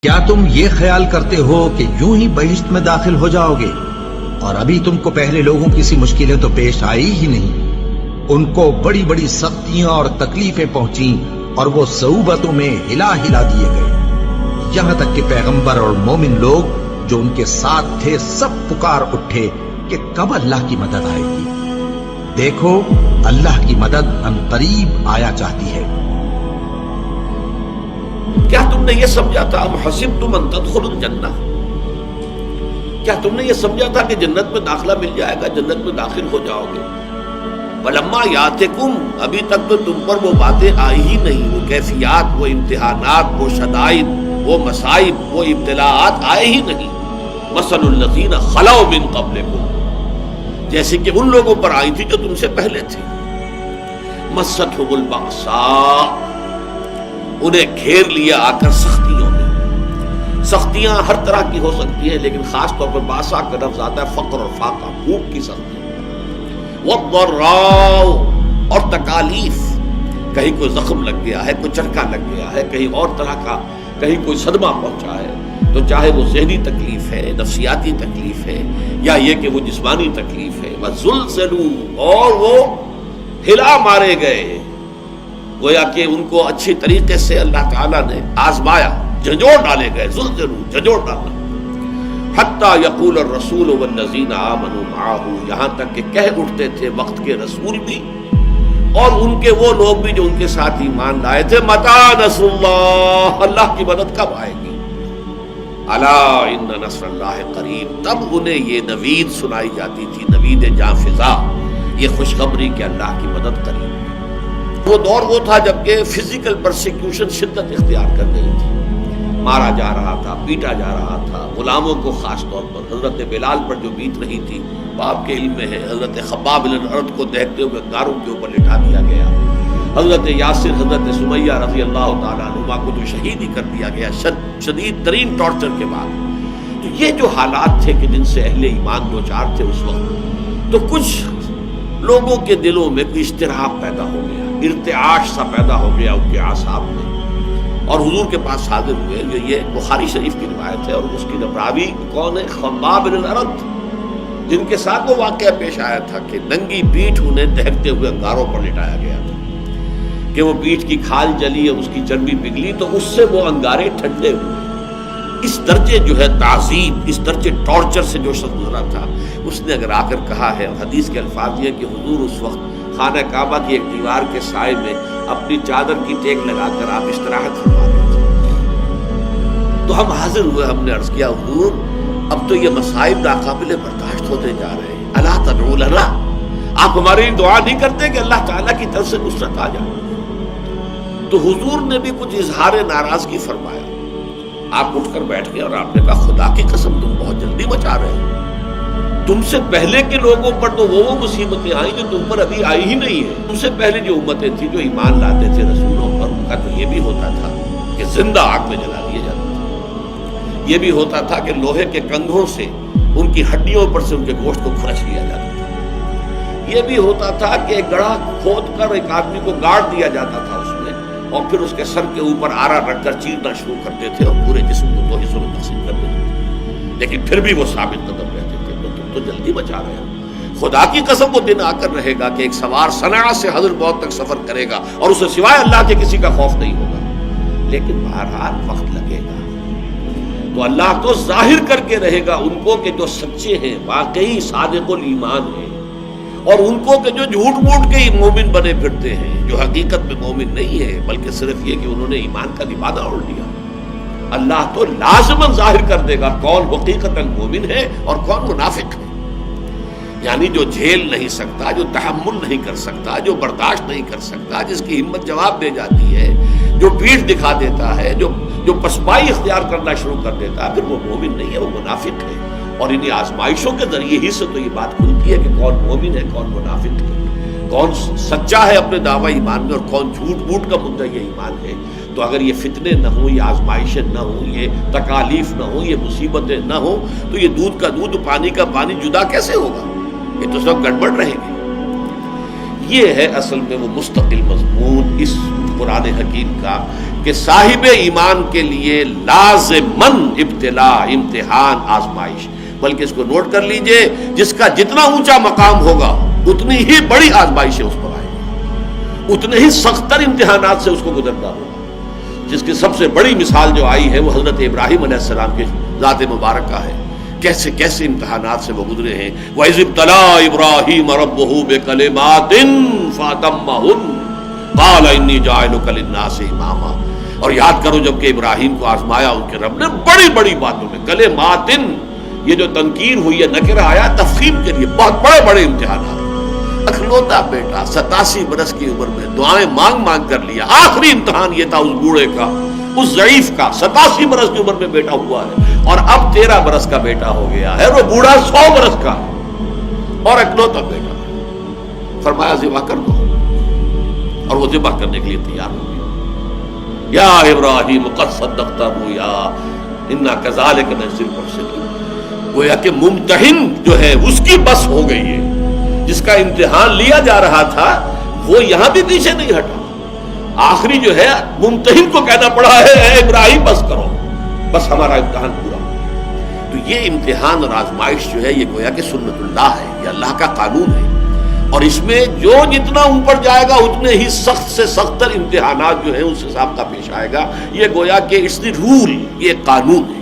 کیا تم یہ خیال کرتے ہو کہ یوں ہی بہشت میں داخل ہو جاؤ گے اور ابھی تم کو پہلے لوگوں کی سی مشکلیں تو پیش آئی ہی نہیں؟ ان کو بڑی بڑی سختیاں اور تکلیفیں پہنچیں اور وہ صعوبتوں میں ہلا ہلا دیے گئے، یہاں تک کہ پیغمبر اور مومن لوگ جو ان کے ساتھ تھے سب پکار اٹھے کہ کب اللہ کی مدد آئے گی۔ دیکھو اللہ کی مدد عنقریب آیا چاہتی ہے۔ کیا تم نے یہ سمجھا تھا ام حسبتم ان تدخلوا الجنہ، کیا تم نے یہ سمجھا تھا کہ جنت میں داخلہ مل جائے گا، جنت میں داخل ہو جاؤ گے؟ ولما یاتکم، ابھی تک تو تم پر وہ باتیں آئی ہی نہیں، وہ کیفیات، وہ امتحانات، وہ شدائد، وہ مصائب، وہ ابتلاءات آئے ہی نہیں۔ مثل الذین خلوا من قبلکم، جیسے کہ ان لوگوں پر آئی تھی جو تم سے پہلے تھے۔ مستھم البأساء، انہیں گھیر لیا آ کر سختیوں نے۔ سختیاں ہر طرح کی ہو سکتی ہیں، لیکن خاص طور پر باسا کا لفظ آتا ہے فقر اور فاقہ، بھوک کی سختی۔ والضراء، اور تکالیف، کہیں کوئی زخم لگ گیا ہے، کوئی چرکا لگ گیا ہے، کہیں اور طرح کا، کہیں کوئی صدمہ پہنچا ہے، تو چاہے وہ ذہنی تکلیف ہے، نفسیاتی تکلیف ہے، یا یہ کہ وہ جسمانی تکلیف ہے۔ وزلزلوا، اور وہ ہلا مارے گئے، گویا کہ ان کو اچھی طریقے سے اللہ تعالیٰ نے آزمایا، جھنجھوڑ ڈالے گئے، زلزلوا، جھنجھوڑ ڈالنا۔ حتیٰ یقول الرسول والذین آمنوا معہ، یہاں تک کہ کہہ اٹھتے تھے وقت کے رسول بھی اور ان کے وہ لوگ بھی جو ان کے ساتھ ایمان لائے تھے، متی نصر اللہ، اللہ کی مدد کب آئے گی؟ الا ان نصر اللہ قریب، تب انہیں یہ نوید سنائی جاتی تھی، نوید جاں فضا، یہ خوشخبری کہ اللہ کی مدد قریب ہے۔ وہ دور وہ تھا جبکہ فزیکل پرسیکیوشن شدت اختیار کر گئی تھی، مارا جا رہا تھا، پیٹا جا رہا تھا، غلاموں کو خاص طور پر حضرت بلال پر جو بیت رہی تھی وہ آپ کے علم میں ہے، حضرت خباب بن الارت کو دیکھتے ہوئے گاروں کے اوپر لٹا دیا گیا، حضرت یاسر، حضرت سمیہ رضی اللہ تعالیٰ عنہما کو جو شہید ہی کر دیا گیا شدید ترین ٹارچر کے بعد۔ تو یہ جو حالات تھے کہ جن سے اہل ایمان دو چار تھے اس وقت، تو کچھ لوگوں کے دلوں میں کوئی اضطراب پیدا ہو گیا، ارتعاش سا پیدا ہو گیا ان کے اعصاب میں، اور حضور کے پاس حاضر ہوئے۔ یہ بخاری شریف کی روایت ہے، اور اس کی راوی کون ہے؟ خباب بن الارت، جن کے ساتھ وہ واقعہ پیش آیا تھا کہ ننگی پیٹھ انہیں دہکتے ہوئے انگاروں پر لٹایا گیا تھا کہ وہ پیٹھ کی کھال جلی اور اس کی چربی پگھلی تو اس سے وہ انگارے ٹھنڈے ہوئے۔ اس درجے جو ہے تعذیب، اس درجے ٹارچر سے جو شخص گزرا تھا، اس نے اگر آ کر کہا ہے، حدیث کے الفاظ یہ کہ حضور اس وقت خانہ کعبہ کی ایک دیوار کے سائے میں اپنی چادر کی ٹیک لگا کر آپ استراحت فرما رہے تھے، تو ہم حاضر ہوئے، ہم نے عرض کیا حضور اب تو یہ مصائب ناقابل برداشت ہوتے جا رہے ہیں، الا تدعو لنا، آپ ہماری دعا نہیں کرتے کہ اللہ تعالیٰ کی طرف سے نصرت آ جائے؟ تو حضور نے بھی کچھ اظہار ناراضگی فرمایا، آپ اٹھ کر بیٹھ گئے اور آپ نے کہا خدا کی قسم تم بہت جلدی مچا رہے ہو، تم سے پہلے کے لوگوں پر تو وہ مصیبتیں آئیں جو تم پر ابھی آئی ہی نہیں ہے۔ تم سے پہلے جو امتیں تھیں جو ایمان لاتے تھے رسولوں پر، ان کا تو یہ بھی ہوتا تھا کہ زندہ آگ میں جلا دیا جاتا تھا، یہ بھی ہوتا تھا کہ لوہے کے کنگھوں سے ان کی ہڈیوں پر سے ان کے گوشت کو کھرچ لیا جاتا تھا، یہ بھی ہوتا تھا کہ ایک گڑھا کھود کر ایک آدمی کو گاڑ دیا جاتا تھا اس میں، اور پھر اس کے سر کے اوپر آرا رکھ کر چیرنا شروع کرتے تھے اور پورے جسم کو دو حصوں میں تقسیم کر دیتے تھے، لیکن پھر بھی وہ ثابت قدم رہتے تھے، تو جلدی بچا رہے ہیں۔ خدا کی قسم وہ دن آ کر رہے گا کہ ایک سوار صنعاء سے حضر موت تک سفر کرے گا اور اسے سوائے اللہ کے کسی کا خوف نہیں ہوگا، لیکن بہرحال وقت لگے گا، تو اللہ تو ظاہر کر کے رہے گا ان کو کہ جو سچے ہیں، واقعی صادق الایمان ہیں، اور ان کو کہ جو جھوٹ موٹ کے ہی مومن بنے پھرتے ہیں، جو حقیقت میں مومن نہیں ہے بلکہ صرف یہ کہ انہوں نے ایمان کا لبادہ اوڑھ لیا۔ اللہ تو لازماً ظاہر کر دے گا کون حقیقتاً مومن ہے اور کون منافق ہے، یعنی جو جھیل نہیں سکتا، جو تحمل نہیں کر سکتا، جو برداشت نہیں کر سکتا، جس کی ہمت جواب دے جاتی ہے، جو پیٹھ دکھا دیتا ہے، جو پسپائی اختیار کرنا شروع کر دیتا ہے، پھر وہ مومن نہیں ہے، وہ منافق ہے۔ اور انہیں آزمائشوں کے ذریعے ہی سے تو یہ بات کھلتی ہے کہ کون مومن ہے، کون منافق ہے، کون سچا ہے اپنے دعوی ایمان میں اور کون جھوٹ موٹ کا مدعی ایمان ہے۔ تو اگر یہ فتنے نہ ہوں، یہ آزمائشیں نہ ہوں، یہ تکالیف نہ ہوں، یہ مصیبتیں نہ ہوں، تو یہ دودھ کا دودھ پانی کا پانی جدا کیسے ہوگا؟ یہ تو سب گڑبڑ رہے گی۔ یہ ہے اصل میں وہ مستقل مضمون اس قرآن حکیم کا کہ صاحب ایمان کے لیے لازماً ابتلا، امتحان، آزمائش، بلکہ اس کو نوٹ کر لیجئے، جس کا جتنا اونچا مقام ہوگا اتنی ہی بڑی آزمائشیں اس پر آئیں گی، اتنے ہی سختر امتحانات سے اس کو گزرنا ہوگا۔ جس کی سب سے بڑی مثال جو آئی ہے وہ حضرت ابراہیم علیہ السلام کی ذات مبارکہ ہے، کیسے کیسے امتحانات سے وہ گزرے ہیں۔ وَإِذِ ابْتَلَىٰ إِبْرَاهِيمَ رَبُّهُ بِكَلِمَاتٍ فَأَتَمَّهُنَّ قَالَ إِنِّي جَاعِلُكَ لِلنَّاسِ إِمَامًا، اور یاد کرو جب کہ ابراہیم کو آزمایا ان کے رب نے بڑی بڑی باتوں میں، کلماتن، یہ جو تنکیر ہوئی ہے، نکرہ آیا تفخیم کے لیے، بہت بڑے بڑے امتحانات۔ اکلوتا بیٹا 87 برس کی عمر میں دعائیں مانگ مانگ کر لیا، آخری امتحان یہ تھا اس بوڑھے کا، اس ضعیف کا، 87 برس کی عمر میں بیٹا ہوا ہے، اور اب 13 برس کا بیٹا ہو گیا ہے، وہ بوڑھا 100 برس کا اور اکلوتا بیٹا۔ فرمایا ذبح کر دو، اور وہ ذبح کرنے کے لیے تیار ہو گیا۔ یا ابراہیم قد صدقت الرؤیا انا کذالک نجزی المحسنین، گویا کہ ممتحن جو ہے اس کی بس ہو گئی ہے، جس کا امتحان لیا جا رہا تھا وہ یہاں بھی پیچھے نہیں ہٹا، آخری جو ہے ممتحن کو کہنا پڑا ہے اے ابراہیم بس کرو، بس ہمارا امتحان پورا ہو۔ تو یہ امتحان اور آزمائش جو ہے یہ گویا کہ سنت اللہ ہے، یہ اللہ کا قانون ہے، اور اس میں جو جتنا اوپر جائے گا اتنے ہی سخت سے سختر امتحانات جو ہیں اس حساب کا پیش آئے گا۔ یہ گویا کہ اٹس دی رول، یہ قانون ہے۔